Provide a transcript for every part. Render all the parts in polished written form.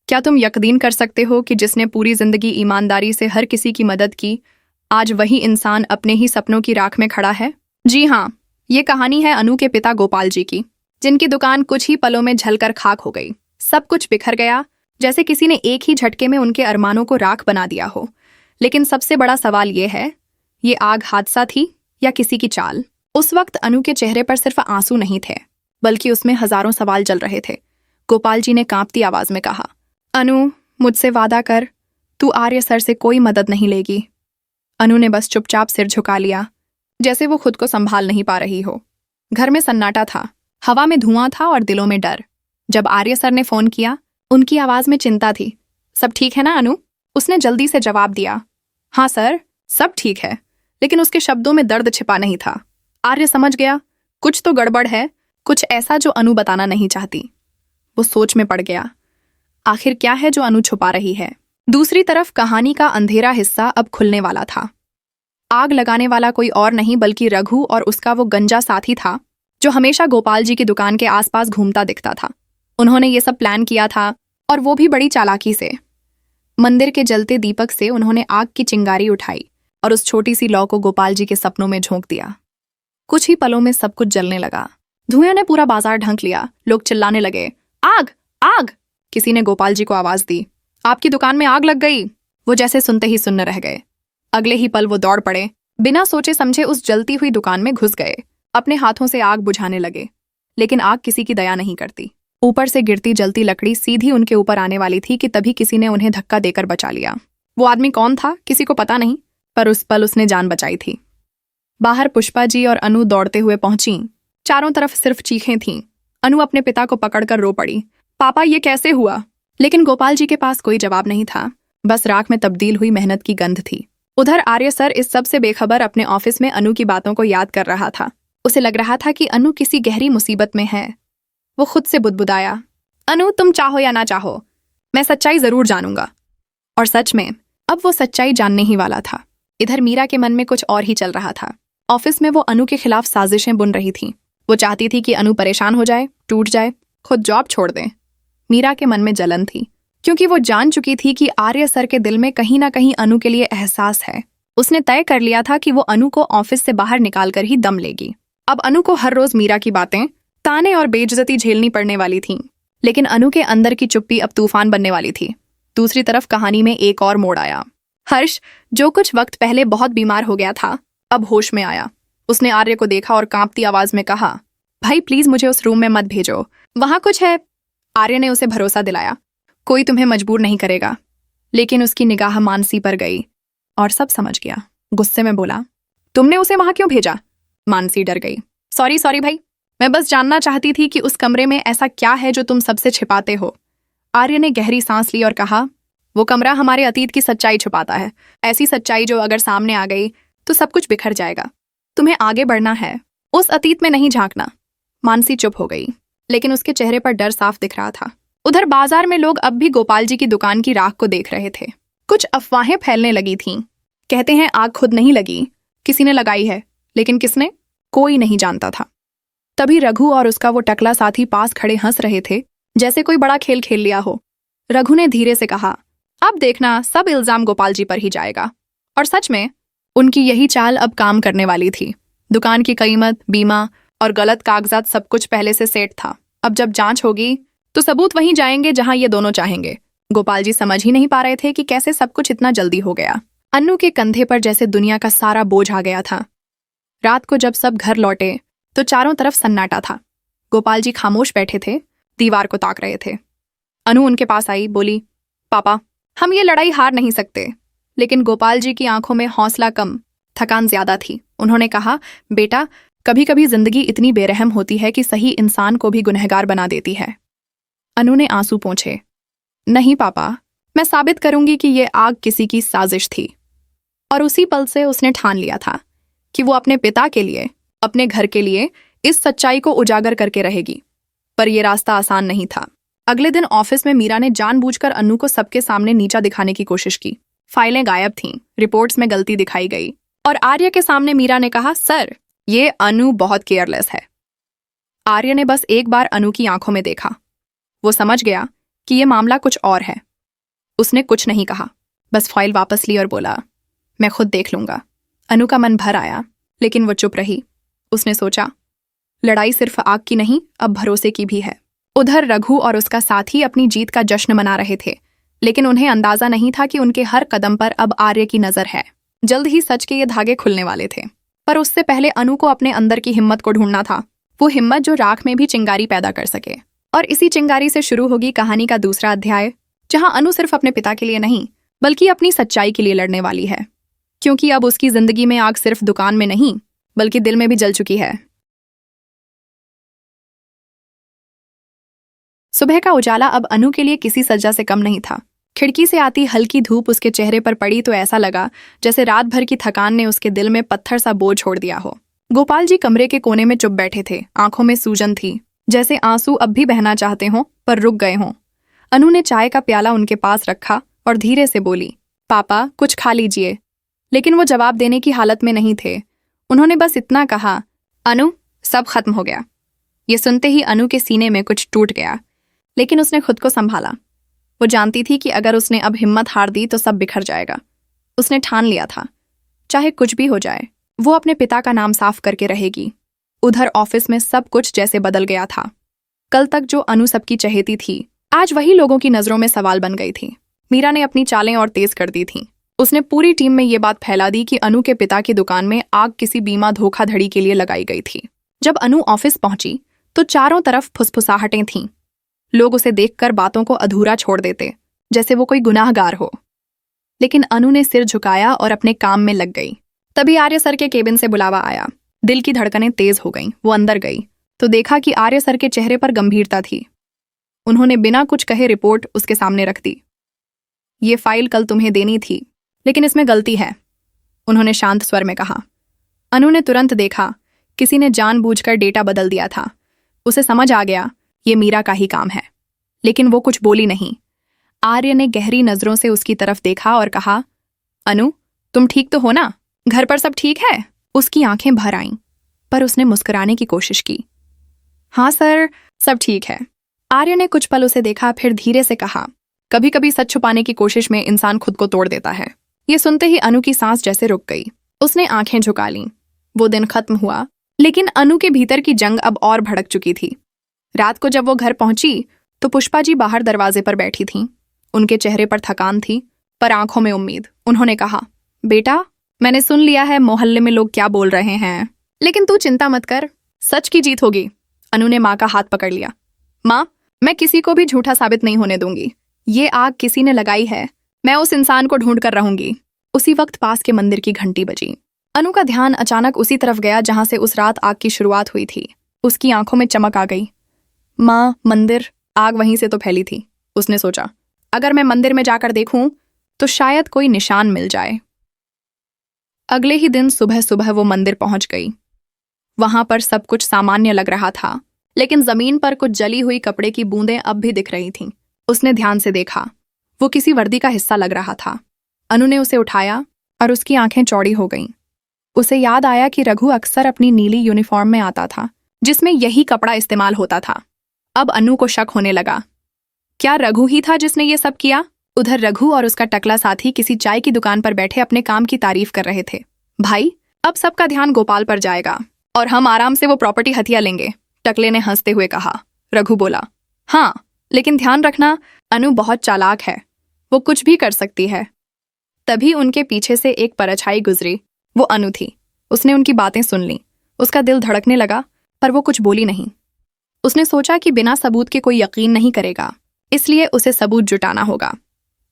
क्या तुम यकीन कर सकते हो कि जिसने पूरी जिंदगी ईमानदारी से हर किसी की मदद की, आज वही इंसान अपने ही सपनों की राख में खड़ा है? जी हाँ, ये कहानी है अनु के पिता गोपाल जी की, जिनकी दुकान कुछ ही पलों में जलकर खाक हो गई। सब कुछ बिखर गया, जैसे किसी ने एक ही झटके में उनके अरमानों को राख बना दिया हो। लेकिन सबसे बड़ा सवाल ये है, ये आग हादसा थी या किसी की चाल? उस वक्त अनु के चेहरे पर सिर्फ आंसू नहीं थे, बल्कि उसमें हजारों सवाल जल रहे थे। गोपाल जी ने कांपती आवाज में कहा, अनु, मुझसे वादा कर, तू आर्य सर से कोई मदद नहीं लेगी। अनु ने बस चुपचाप सिर झुका लिया, जैसे वो खुद को संभाल नहीं पा रही हो। घर में सन्नाटा था, हवा में धुआं था और दिलों में डर। जब आर्य सर ने फोन किया, उनकी आवाज में चिंता थी। सब ठीक है ना अनु? उसने जल्दी से जवाब दिया, हाँ सर, सब ठीक है। लेकिन उसके शब्दों में दर्द छिपा नहीं था। आर्य समझ गया, कुछ तो गड़बड़ है, कुछ ऐसा जो अनु बताना नहीं चाहती। वो सोच में पड़ गया, आखिर क्या है जो अनु छुपा रही है? दूसरी तरफ कहानी का अंधेरा हिस्सा अब खुलने वाला था। आग लगाने वाला कोई और नहीं बल्कि रघु और उसका वो गंजा साथी था, जो हमेशा गोपाल जी की दुकान के आसपास घूमता दिखता था। उन्होंने ये सब प्लान किया था, और वो भी बड़ी चालाकी से। मंदिर के जलते दीपक से उन्होंने आग की चिंगारी उठाई और उस छोटी सी लौ को गोपाल जी के सपनों में झोंक दिया। कुछ ही पलों में सब कुछ जलने लगा। धुएं ने पूरा बाजार ढंक लिया। लोग चिल्लाने लगे, आग आग। किसी ने गोपाल जी को आवाज दी, आपकी दुकान में आग लग गई। वो जैसे सुनते ही सुन्न रह गए। अगले ही पल वो दौड़ पड़े, बिना सोचे समझे उस जलती हुई दुकान में घुस गए। अपने हाथों से आग बुझाने लगे, लेकिन आग किसी की दया नहीं करती। ऊपर से गिरती जलती लकड़ी सीधी उनके ऊपर आने वाली थी कि तभी किसी ने उन्हें धक्का देकर बचा लिया। वो आदमी कौन था किसी को पता नहीं, पर उस पल उसने जान बचाई थी। बाहर पुष्पा जी और अनु दौड़ते हुए पहुंची। चारों तरफ सिर्फ चीखें थीं। अनु अपने पिता को पकड़कर रो पड़ी, पापा ये कैसे हुआ? लेकिन गोपाल जी के पास कोई जवाब नहीं था, बस राख में तब्दील हुई मेहनत की गंध थी। उधर आर्य सर इस सब से बेखबर अपने ऑफिस में अनु की बातों को याद कर रहा था। उसे लग रहा था कि अनु किसी गहरी मुसीबत में है। वो खुद से बुदबुदाया, अनु, तुम चाहो या ना चाहो, मैं सच्चाई जरूर जानूंगा। और सच में अब वो सच्चाई जानने ही वाला था। इधर मीरा के मन में कुछ और ही चल रहा था। ऑफिस में वो अनु के खिलाफ साजिशें बुन रही थी। वो चाहती थी कि अनु परेशान हो जाए, टूट जाए, खुद जॉब छोड़ दे। मीरा के मन में जलन थी, क्योंकि वो जान चुकी थी कि आर्य सर के दिल में कहीं ना कहीं अनु के लिए एहसास है। उसने तय कर लिया था कि वो अनु को ऑफिस से बाहर निकालकर ही दम लेगी। अब अनु को हर रोज मीरा की बातें, ताने और बेइज्जती झेलनी पड़ने वाली थीं। लेकिन अनु के अंदर की चुप्पी अब तूफान बनने वाली थी। दूसरी तरफ कहानी में एक और मोड़ आया। हर्ष, जो कुछ वक्त पहले बहुत बीमार हो गया था, अब होश में आया। उसने आर्य को देखा और कांपती आवाज में कहा, भाई प्लीज मुझे उस रूम में मत भेजो, वहां कुछ है। आर्य ने उसे भरोसा दिलाया, कोई तुम्हें मजबूर नहीं करेगा। लेकिन उसकी निगाह मानसी पर गई और सब समझ गया। गुस्से में बोला, तुमने उसे वहां क्यों भेजा? मानसी डर गई, सॉरी सॉरी भाई, मैं बस जानना चाहती थी कि उस कमरे में ऐसा क्या है जो तुम सबसे छिपाते हो। आर्य ने गहरी सांस ली और कहा, वो कमरा हमारे अतीत की सच्चाई छुपाता है, ऐसी सच्चाई जो अगर सामने आ गई तो सब कुछ बिखर जाएगा। तुम्हें आगे बढ़ना है, उस अतीत में नहीं झांकना। मानसी चुप हो गई, लेकिन उसके चेहरे पर डर साफ दिख रहा था। उधर बाजार में लोग अब भी गोपाल जी की दुकान की राख को देख रहे थे। कुछ अफवाहें फैलने लगी थीं। कहते हैं आग खुद नहीं लगी, किसी ने लगाई है, लेकिन किसने, कोई नहीं जानता था। तभी रघु और उसका वो टकला साथी पास खड़े हंस रहे थे, जैसे कोई बड़ा खेल खेल लिया हो। रघु ने धीरे से कहा, अब देखना सब इल्जाम गोपाल जी पर ही जाएगा। और सच में उनकी यही चाल अब काम करने वाली थी। दुकान की कीमत, बीमा और गलत कागजात सब कुछ पहले से सेट था। अब जब जांच होगी तो सबूत वहीं जाएंगे जहां ये दोनों चाहेंगे। गोपाल जी समझ ही नहीं पा रहे थे कि कैसे सब कुछ इतना जल्दी हो गया। अन्नू के कंधे पर जैसे दुनिया का सारा बोझ आ गया था। रात को जब सब घर लौटे तो चारों तरफ सन्नाटा था। गोपाल जी खामोश बैठे थे, दीवार को ताक रहे थे। अनु उनके पास आई, बोली, पापा हम ये लड़ाई हार नहीं सकते। लेकिन गोपाल जी की आंखों में हौसला कम, थकान ज्यादा थी। उन्होंने कहा, बेटा कभी कभी जिंदगी इतनी बेरहम होती है कि सही इंसान को भी गुनहगार बना देती है। अनु ने आंसू पोंछे, नहीं पापा, मैं साबित करूंगी कि ये आग किसी की साजिश थी। और उसी पल से उसने ठान लिया था कि वो अपने पिता के लिए, अपने घर के लिए इस सच्चाई को उजागर करके रहेगी। पर यह रास्ता आसान नहीं था। अगले दिन ऑफिस में मीरा ने जानबूझकर अनु को सबके सामने नीचा दिखाने की कोशिश की। फाइलें गायब थीं, रिपोर्ट्स में गलती दिखाई गई। और आर्य के सामने मीरा ने कहा, सर ये अनु बहुत केयरलेस है। आर्य ने बस एक बार अनु की आंखों में देखा। वो समझ गया कि ये मामला कुछ और है। उसने कुछ नहीं कहा, बस फाइल वापस ली और बोला, मैं खुद देख लूंगा। अनु का मन भर आया, लेकिन वो चुप रही। उसने सोचा, लड़ाई सिर्फ आग की नहीं, अब भरोसे की भी है। उधर रघु और उसका साथी अपनी जीत का जश्न मना रहे थे, लेकिन उन्हें अंदाजा नहीं था कि उनके हर कदम पर अब आर्य की नजर है। जल्द ही सच के ये धागे खुलने वाले थे, पर उससे पहले अनु को अपने अंदर की हिम्मत को ढूंढना था, वो हिम्मत जो राख में भी चिंगारी पैदा कर सके। और इसी चिंगारी से शुरू होगी कहानी का दूसरा अध्याय, जहां अनु सिर्फ अपने पिता के लिए नहीं, बल्कि अपनी सच्चाई के लिए लड़ने वाली है, क्योंकि अब उसकी जिंदगी में आग सिर्फ दुकान में नहीं, बल्कि दिल में भी जल चुकी है। सुबह का उजाला अब अनु के लिए किसी सज्जा से कम नहीं था। खिड़की से आती हल्की धूप उसके चेहरे पर पड़ी तो ऐसा लगा जैसे रात भर की थकान ने उसके दिल में पत्थर सा बोझ छोड़ दिया हो। गोपाल जी कमरे के कोने में चुप बैठे थे, आंखों में सूजन थी, जैसे आंसू अब भी बहना चाहते हों पर रुक गए हों। अनु ने चाय का प्याला उनके पास रखा और धीरे से बोली, पापा कुछ खा लीजिए। लेकिन वो जवाब देने की हालत में नहीं थे। उन्होंने बस इतना कहा, अनु सब खत्म हो गया। ये सुनते ही अनु के सीने में कुछ टूट गया, लेकिन उसने खुद को संभाला। वो जानती थी कि अगर उसने अब हिम्मत हार दी तो सब बिखर जाएगा। उसने ठान लिया था, चाहे कुछ भी हो जाए, वो अपने पिता का नाम साफ करके रहेगी। उधर ऑफिस में सब कुछ जैसे बदल गया था। कल तक जो अनु सबकी चहेती थी, आज वही लोगों की नजरों में सवाल बन गई थी। मीरा ने अपनी चालें और तेज कर दी थीं। उसने पूरी टीम में ये बात फैला दी कि अनु के पिता की दुकान में आग किसी बीमा धोखाधड़ी के लिए लगाई गई थी। जब अनु ऑफिस पहुंची तो चारों तरफ फुसफुसाहटें थीं। लोग उसे देखकर बातों को अधूरा छोड़ देते, जैसे वो कोई गुनाहगार हो। लेकिन अनु ने सिर झुकाया और अपने काम में लग गई। तभी आर्य सर के केबिन से बुलावा आया। दिल की धड़कनें तेज हो गईं। वो अंदर गई तो देखा कि आर्य सर के चेहरे पर गंभीरता थी। उन्होंने बिना कुछ कहे रिपोर्ट उसके सामने रख दी। ये फाइल कल तुम्हें देनी थी, लेकिन इसमें गलती है, उन्होंने शांत स्वर में कहा। अनु ने तुरंत देखा, किसी ने जानबूझकर डेटा बदल दिया था। उसे समझ आ गया ये मीरा का ही काम है, लेकिन वो कुछ बोली नहीं। आर्य ने गहरी नजरों से उसकी तरफ देखा और कहा, अनु तुम ठीक तो हो ना? घर पर सब ठीक है? उसकी आंखें भर आईं, पर उसने मुस्कुराने की कोशिश की। हाँ सर, सब ठीक है। आर्य ने कुछ पल उसे देखा, फिर धीरे से कहा, कभी कभी सच छुपाने की कोशिश में इंसान खुद को तोड़ देता है। ये सुनते ही अनु की सांस जैसे रुक गई। उसने आंखें झुका लीं। वो दिन खत्म हुआ, लेकिन अनु के भीतर की जंग अब और भड़क चुकी थी। रात को जब वो घर पहुंची तो पुष्पा जी बाहर दरवाजे पर बैठी थीं। उनके चेहरे पर थकान थी, पर आंखों में उम्मीद। उन्होंने कहा, बेटा मैंने सुन लिया है मोहल्ले में लोग क्या बोल रहे हैं, लेकिन तू चिंता मत कर, सच की जीत होगी। अनु ने माँ का हाथ पकड़ लिया। माँ, मैं किसी को भी झूठा साबित नहीं होने दूंगी। ये आग किसी ने लगाई है, मैं उस इंसान को ढूंढ कर रहूंगी। उसी वक्त पास के मंदिर की घंटी बजी। अनु का ध्यान अचानक उसी तरफ गया जहां से उस रात आग की शुरुआत हुई थी। उसकी आंखों में चमक आ गई। माँ, मंदिर, आग वहीं से तो फैली थी। उसने सोचा, अगर मैं मंदिर में जाकर देखूं तो शायद कोई निशान मिल जाए। अगले ही दिन सुबह सुबह वो मंदिर पहुंच गई। वहां पर सब कुछ सामान्य लग रहा था, लेकिन जमीन पर कुछ जली हुई कपड़े की बूंदें अब भी दिख रही थीं। उसने ध्यान से देखा, वो किसी वर्दी का हिस्सा लग रहा था। अनु ने उसे उठाया और उसकी आंखें चौड़ी हो गईं। उसे याद आया कि रघु अक्सर अपनी नीली यूनिफॉर्म में आता था, जिसमें यही कपड़ा इस्तेमाल होता था। अब अनु को शक होने लगा, क्या रघु ही था जिसने ये सब किया? उधर रघु और उसका टकला साथी किसी चाय की दुकान पर बैठे अपने काम की तारीफ कर रहे थे। भाई, अब सबका ध्यान गोपाल पर जाएगा और हम आराम से वो प्रॉपर्टी हथिया लेंगे, टकले ने हंसते हुए कहा। रघु बोला, हाँ, लेकिन ध्यान रखना, अनु बहुत चालाक है, वो कुछ भी कर सकती है। तभी उनके पीछे से एक परछाई गुजरी। वो अनु थी। उसने उनकी बातें सुन लीं। उसका दिल धड़कने लगा, पर वो कुछ बोली नहीं। उसने सोचा कि बिना सबूत के कोई यकीन नहीं करेगा, इसलिए उसे सबूत जुटाना होगा।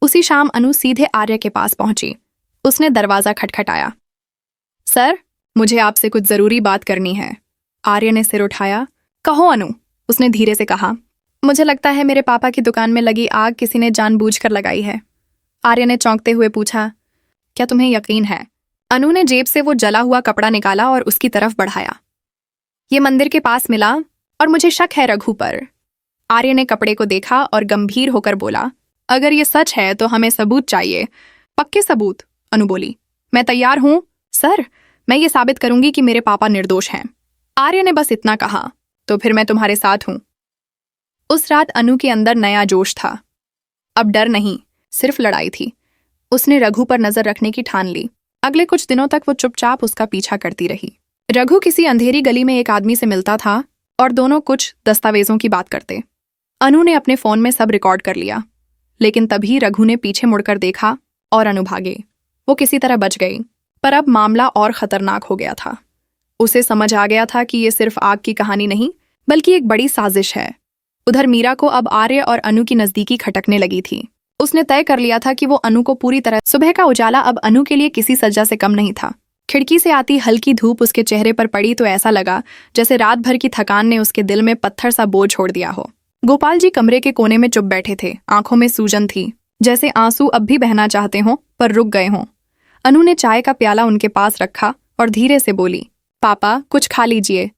उसी शाम अनु सीधे आर्य के पास पहुंची। उसने दरवाजा खटखटाया। सर, मुझे आपसे कुछ जरूरी बात करनी है। आर्य ने सिर उठाया। कहो अनु, उसने धीरे से कहा। मुझे लगता है मेरे पापा की दुकान में लगी आग किसी ने जानबूझकर लगाई है। आर्य ने चौंकते हुए पूछा, क्या तुम्हें यकीन है? अनु ने जेब से वो जला हुआ कपड़ा निकाला और उसकी तरफ बढ़ाया। ये मंदिर के पास मिला और मुझे शक है रघु पर। आर्य ने कपड़े को देखा और गंभीर होकर बोला, अगर ये सच है तो हमें सबूत चाहिए, पक्के सबूत। अनु बोली, मैं तैयार हूं सर, मैं ये साबित करूंगी कि मेरे पापा निर्दोष हैं। आर्य ने बस इतना कहा, तो फिर मैं तुम्हारे साथ हूं। उस रात अनु के अंदर नया जोश था। अब डर नहीं, सिर्फ लड़ाई थी। उसने रघु पर नजर रखने की ठान ली। अगले कुछ दिनों तक वो चुपचाप उसका पीछा करती रही। रघु किसी अंधेरी गली में एक आदमी से मिलता था और दोनों कुछ दस्तावेजों की बात करते। अनु ने अपने फोन में सब रिकॉर्ड कर लिया, लेकिन तभी रघु ने पीछे मुड़कर देखा और अनु भागे। वो किसी तरह बच गई, पर अब मामला और खतरनाक हो गया था। उसे समझ आ गया था कि ये सिर्फ आग की कहानी नहीं, बल्कि एक बड़ी साजिश है। उधर मीरा को अब आर्य और अनु की नजदीकी खटकने लगी थी। उसने तय कर लिया था कि वो अनु को पूरी तरह। सुबह का उजाला अब अनु के लिए किसी सज्जा से कम नहीं था। खिड़की से आती हल्की धूप उसके चेहरे पर पड़ी तो ऐसा लगा जैसे रात भर की थकान ने उसके दिल में पत्थर सा बोझ छोड़ दिया हो। गोपाल जी कमरे के कोने में चुप बैठे थे, आंखों में सूजन थी, जैसे आंसू अब भी बहना चाहते हों पर रुक गए हों। अनु ने चाय का प्याला उनके पास रखा और धीरे से बोली, पापा कुछ खा लीजिए।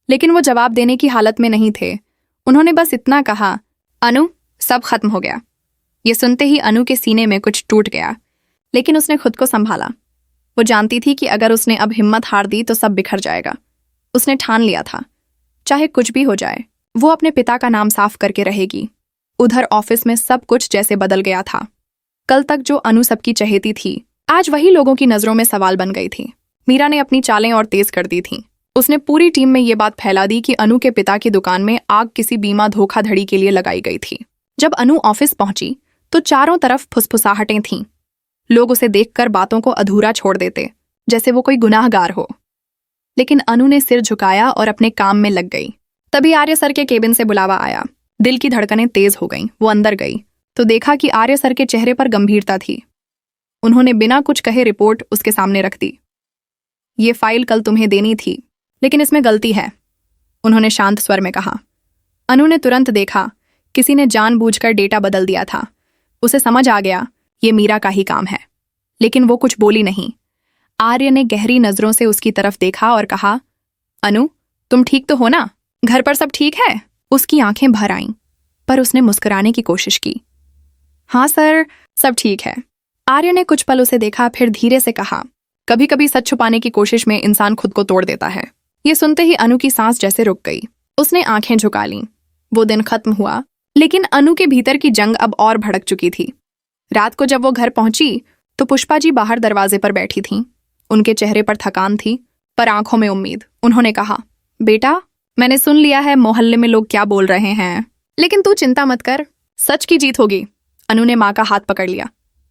लेकिन वो जवाब देने की हालत में नहीं थे। उन्होंने बस इतना कहा, अनु सब खत्म हो गया। ये सुनते ही अनु के सीने में कुछ टूट गया, लेकिन उसने खुद को संभाला। वो जानती थी कि अगर उसने अब हिम्मत हार दी तो सब बिखर जाएगा। उसने ठान लिया था, चाहे कुछ भी हो जाए वो अपने पिता का नाम साफ करके रहेगी। उधर ऑफिस में सब कुछ जैसे बदल गया था। कल तक जो अनु सबकी चहेती थी, आज वही लोगों की नजरों में सवाल बन गई थी। मीरा ने अपनी चालें और तेज कर दी थीं। उसने पूरी टीम में ये बात फैला दी कि अनु के पिता की दुकान में आग किसी बीमा धोखाधड़ी के लिए लगाई गई थी। जब अनु ऑफिस पहुंची तो चारों तरफ फुसफुसाहटें थीं। लोग उसे देखकर बातों को अधूरा छोड़ देते, जैसे वो कोई गुनाहगार हो। लेकिन अनु ने सिर झुकाया और अपने काम में लग गई। तभी आर्य सर के केबिन से बुलावा आया। दिल की धड़कनें तेज हो गईं। वो अंदर गई तो देखा कि आर्य सर के चेहरे पर गंभीरता थी। उन्होंने बिना कुछ कहे रिपोर्ट उसके सामने रख दी। ये फाइल कल तुम्हें देनी थी, लेकिन इसमें गलती है, उन्होंने शांत स्वर में कहा। अनु ने तुरंत देखा, किसी ने जानबूझकर डेटा बदल दिया था। उसे समझ आ गया ये मीरा का ही काम है, लेकिन वो कुछ बोली नहीं। आर्य ने गहरी नजरों से उसकी तरफ देखा और कहा, अनु तुम ठीक तो हो ना? घर पर सब ठीक है? उसकी आंखें भर आईं, पर उसने मुस्कुराने की कोशिश की। हाँ सर, सब ठीक है। आर्य ने कुछ पल उसे देखा, फिर धीरे से कहा, कभी कभी सच छुपाने की कोशिश में इंसान खुद को तोड़ देता है। ये सुनते ही अनु की सांस जैसे रुक गई। उसने आंखें झुका लीं। वो दिन खत्म हुआ, लेकिन अनु के भीतर की जंग अब और भड़क चुकी थी। रात को जब वो घर पहुंची तो पुष्पा जी बाहर दरवाजे पर बैठी थीं। उनके चेहरे पर थकान थी, पर आंखों में उम्मीद। उन्होंने कहा, बेटा मैंने सुन लिया है मोहल्ले में लोग क्या बोल रहे हैं, लेकिन तू चिंता मत कर, सच की जीत होगी। अनु ने माँ का हाथ पकड़ लिया।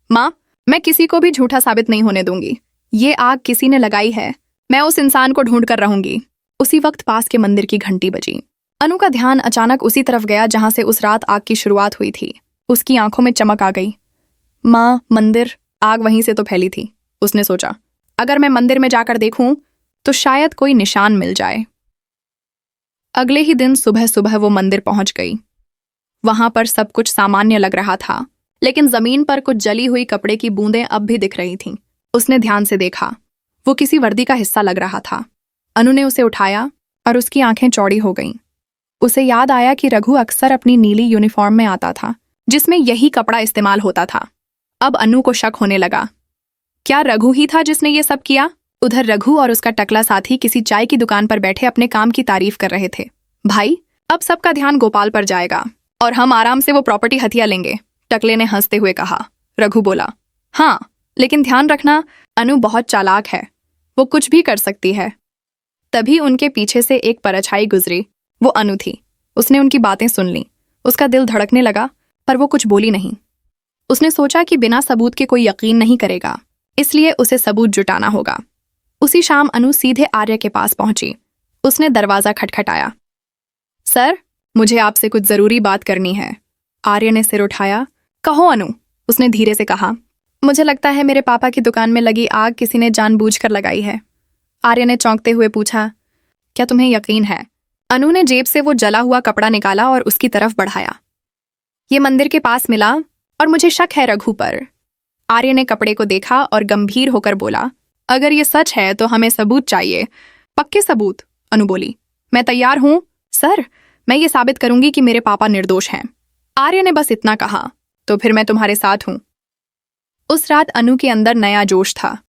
माँ, मैं किसी को भी झूठा साबित नहीं होने दूंगी। ये आग किसी ने लगाई है, मैं उस इंसान को ढूंढ कर रहूंगी। उसी वक्त पास के मंदिर की घंटी बजी। अनु का ध्यान अचानक उसी तरफ गया जहां से उस रात आग की शुरुआत हुई थी। उसकी आंखों में चमक आ गई। माँ, मंदिर, आग वहीं से तो फैली थी। उसने सोचा, अगर मैं मंदिर में जाकर देखूं तो शायद कोई निशान मिल जाए। अगले ही दिन सुबह सुबह वो मंदिर पहुंच गई। वहां पर सब कुछ सामान्य लग रहा था, लेकिन जमीन पर कुछ जली हुई कपड़े की बूंदें अब भी दिख रही थीं। उसने ध्यान से देखा, वो किसी वर्दी का हिस्सा लग रहा था। अनु ने उसे उठाया और उसकी आंखें चौड़ी हो गईं। उसे याद आया कि रघु अक्सर अपनी नीली यूनिफॉर्म में आता था, जिसमें यही कपड़ा इस्तेमाल होता था। अब अनु को शक होने लगा, क्या रघु ही था जिसने ये सब किया? उधर रघु और उसका टकला साथी किसी चाय की दुकान पर बैठे अपने काम की तारीफ कर रहे थे। भाई, अब सबका ध्यान गोपाल पर जाएगा और हम आराम से वो प्रॉपर्टी हथिया लेंगे, टकले ने हंसते हुए कहा। रघु बोला, हाँ, लेकिन ध्यान रखना, अनु बहुत चालाक है, वो कुछ भी कर सकती है। तभी उनके पीछे से एक परछाई गुजरी। वो अनु थी। उसने उनकी बातें सुन लीं। उसका दिल धड़कने लगा, पर वो कुछ बोली नहीं। उसने सोचा कि बिना सबूत के कोई यकीन नहीं करेगा, इसलिए उसे सबूत जुटाना होगा। उसी शाम अनु सीधे आर्य के पास पहुंची। उसने दरवाजा खटखटाया। सर, मुझे आपसे कुछ जरूरी बात करनी है। आर्य ने सिर उठाया। कहो अनु, उसने धीरे से कहा। मुझे लगता है मेरे पापा की दुकान में लगी आग किसी ने जानबूझकर लगाई है। आर्य ने चौंकते हुए पूछा, क्या तुम्हें यकीन है? अनु ने जेब से वो जला हुआ कपड़ा निकाला और उसकी तरफ बढ़ाया। ये मंदिर के पास मिला और मुझे शक है रघु पर। आर्य ने कपड़े को देखा और गंभीर होकर बोला, अगर ये सच है तो हमें सबूत चाहिए, पक्के सबूत। अनु बोली, मैं तैयार हूं सर, मैं ये साबित करूंगी कि मेरे पापा निर्दोष हैं। आर्य ने बस इतना कहा, तो फिर मैं तुम्हारे साथ हूं। उस रात अनु के अंदर नया जोश था।